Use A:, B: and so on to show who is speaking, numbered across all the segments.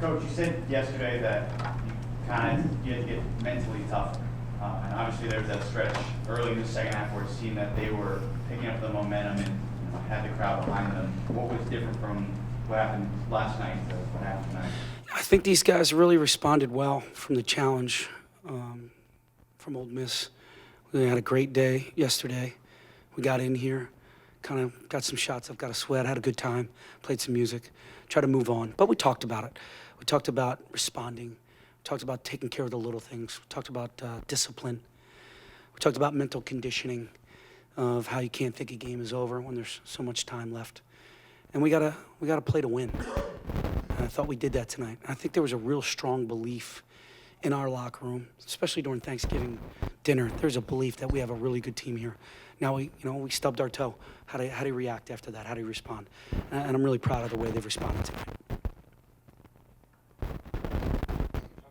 A: Coach, you said yesterday that you had to get mentally tougher. And obviously there was that stretch early in the second half where it seemed that they were picking up the momentum and had the crowd behind them. What was different from what happened last night to what happened tonight?
B: I think these guys really responded well from the challenge from Ole Miss. We had a great day yesterday. We got in here, kind of got some shots up, got a sweat, had a good time, played some music, tried to move on. But we talked about it. We talked about responding. We talked about taking care of the little things. We talked about discipline. We talked about mental conditioning of how you can't think a game is over when there's so much time left. And we gotta play to win. And I thought we did that tonight. I think there was a real strong belief in our locker room, especially during Thanksgiving dinner. There's a belief that we have a really good team here. Now we stubbed our toe. How do you react after that? How do you respond? And I'm really proud of the way they've responded tonight.
C: How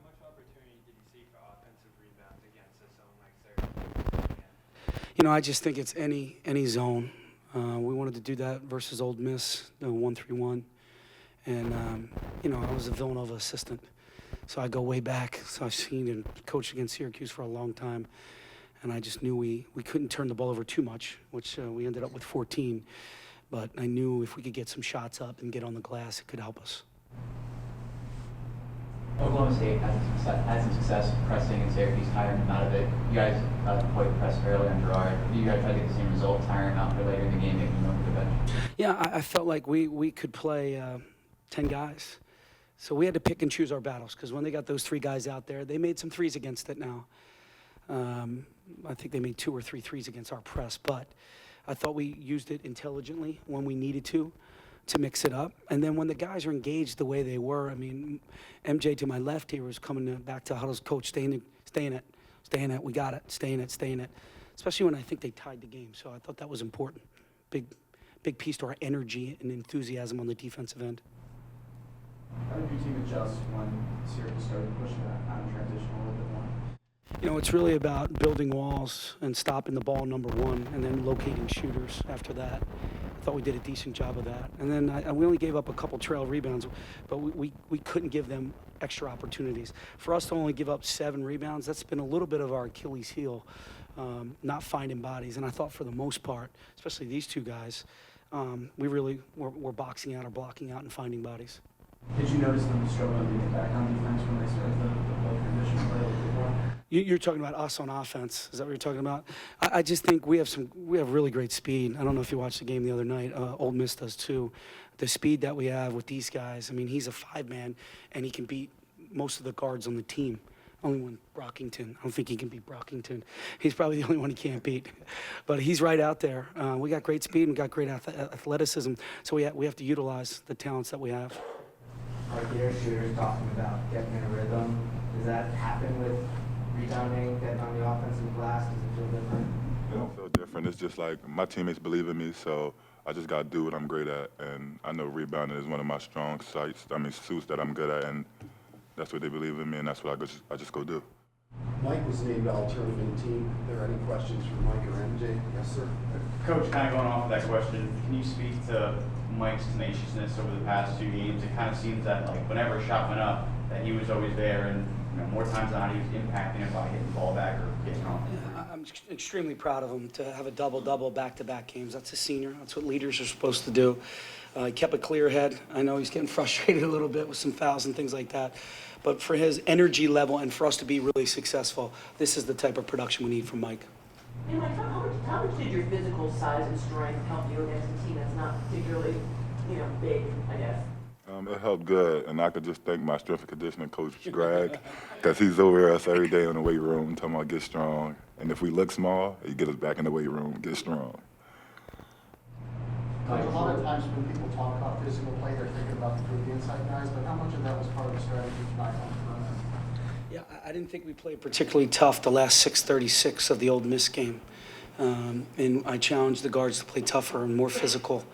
C: much opportunity did you see for offensive rebounds against a zone like Syracuse?
B: I just think it's any zone. We wanted to do that versus Ole Miss, the 1-3-1. And, I was a Villanova assistant. So I go way back. So I've seen and coached against Syracuse for a long time. And I just knew we couldn't turn the ball over too much, which we ended up with 14. But I knew if we could get some shots up and get on the glass, it could help us.
D: Oklahoma State had some success pressing and Syracuse tiring them out of it. You guys deployed press early on Gerard. You guys tried to get the same result, tiring out for later in the game, making them over the bench.
B: Yeah, I felt like we could play 10 guys. So we had to pick and choose our battles because when they got those 3 guys out there, they made some threes against it now. I think they made 2 or 3 threes against our press, but I thought we used it intelligently when we needed to mix it up. And then when the guys are engaged the way they were, MJ to my left here was coming back to huddles, coach, stay in it, we got it, stay in it. Especially when I think they tied the game. So I thought that was important. Big piece to our energy and enthusiasm on the defensive end.
E: How did your team adjust when Syracuse started pushing that out of transition a little bit more?
B: It's really about building walls and stopping the ball, number one, and then locating shooters after that. I thought we did a decent job of that. And then we only gave up a couple trail rebounds, but we couldn't give them extra opportunities. For us to only give up 7 rebounds, that's been a little bit of our Achilles heel, not finding bodies. And I thought for the most part, especially these 2 guys, we really were boxing out or blocking out and finding bodies.
E: Did you notice them struggling to get back on defense when they started the low condition play a little bit more?
B: You're talking about us on offense. Is that what you're talking about? I just think we have really great speed. I don't know if you watched the game the other night. Ole Miss does too. The speed that we have with these guys. He's a 5-man, and he can beat most of the guards on the team. Only one, Brockington. I don't think he can beat Brockington. He's probably the only one he can't beat. But he's right out there. We got great speed and got great athleticism. So we have to utilize the talents that we have.
F: Like your shooters talking about getting in a rhythm. Does that happen with rebounding, getting on the offensive glass? Does it feel different?
G: It don't feel different. It's just like my teammates believe in me, so I just got to do what I'm great at. And I know rebounding is one of my strong suits that I'm good at, and that's what they believe in me, and that's what I just go do.
H: Mike was named all-tournament team. Are there any questions for Mike or MJ? Yes, sir.
A: Coach, kind of going off of that question, can you speak to Mike's tenaciousness over the past 2 games? It kind of seems that whenever a shot went up, that he was always there, and more times than not, he was impacting it by hitting the ball back or getting home.
B: Yeah, I'm extremely proud of him to have a double-double back-to-back games. That's a senior. That's what leaders are supposed to do. He kept a clear head. I know he's getting frustrated a little bit with some fouls and things like that. But for his energy level and for us to be really successful, this is the type of production we need from Mike.
I: Hey Mike, how much did your physical size and strength help you against a team that's not particularly, big, I guess?
G: It helped good, and I could just thank my strength and conditioning coach, Greg, because he's over here us every day in the weight room talking about get strong. And if we look small, he get us back in the weight room, get strong.
H: Coach, a lot of times when people talk about physical play, they're thinking about the inside guys, but how much of that was part of the strategy tonight on the front end?
B: Yeah, I didn't think we played particularly tough the last 6:36 of the Ole Miss game. And I challenged the guards to play tougher and more physical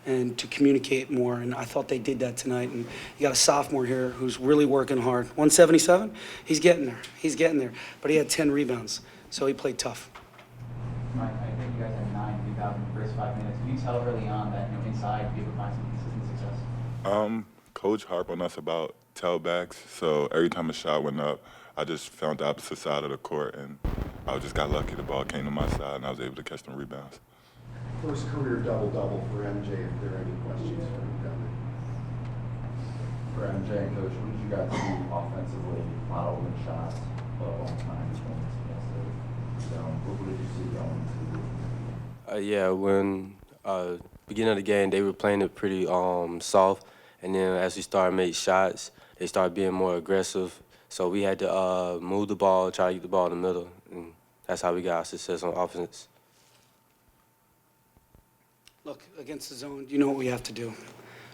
B: and to communicate more, and I thought they did that tonight. And you got a sophomore here who's really working hard. 177, he's getting there. But he had 10 rebounds, so he played tough.
D: Mike, I think you guys had 9 rebounds in the first 5 minutes. Did you tell early on that inside you would find some consistent success?
G: Coach harped on us about tailbacks. So every time a shot went up, I just found the opposite side of the court, and I just got lucky. The ball came to my side, and I was able to catch them rebounds.
H: First career double-double for MJ, if there are any questions for him down
J: For MJ and Coach, what did you guys do offensively, not open shots, but on time points against the zone? What did you see going into
K: Yeah, when beginning of the game, they were playing it pretty soft, and then as we started making shots, they started being more aggressive. So we had to move the ball, try to get the ball in the middle, and that's how we got our success on offense.
B: Look, against the zone, you know what we have to do.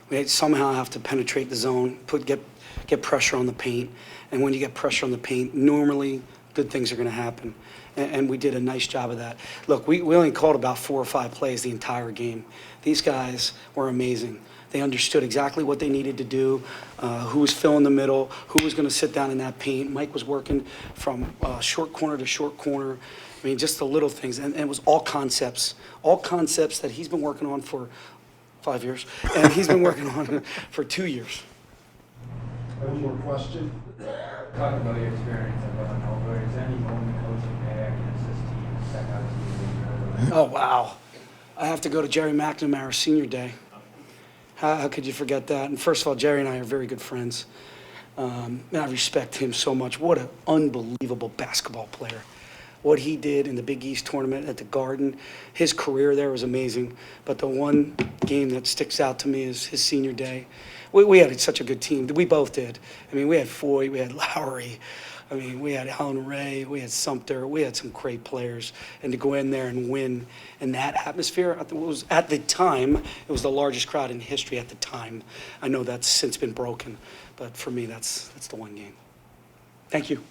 B: We somehow have to penetrate the zone, get pressure on the paint, and when you get pressure on the paint, normally good things are going to happen, and we did a nice job of that. Look, we only called about 4 or 5 plays the entire game. These guys were amazing. They understood exactly what they needed to do, who was filling the middle, who was going to sit down in that paint. Mike was working from short corner to short corner. I mean, just the little things, and it was all concepts that he's been working on for 5 years, and he's been working on for 2 years.
H: One more question.
C: Talk about your experience at Villanova. Is there any moment coaching there against this team that stuck out to you?
B: Oh, wow. I have to go to Jerry McNamara's senior day. How could you forget that? And first of all, Jerry and I are very good friends. And I respect him so much. What an unbelievable basketball player. What he did in the Big East tournament at the Garden, his career there was amazing. But the one game that sticks out to me is his senior day. We had such a good team. We both did. I mean, we had Foy, we had Lowry. I mean, we had Alan Ray, we had Sumter, we had some great players. And to go in there and win in that atmosphere, it was, at the time, it was the largest crowd in history at the time. I know that's since been broken, but for me, that's the one game. Thank you.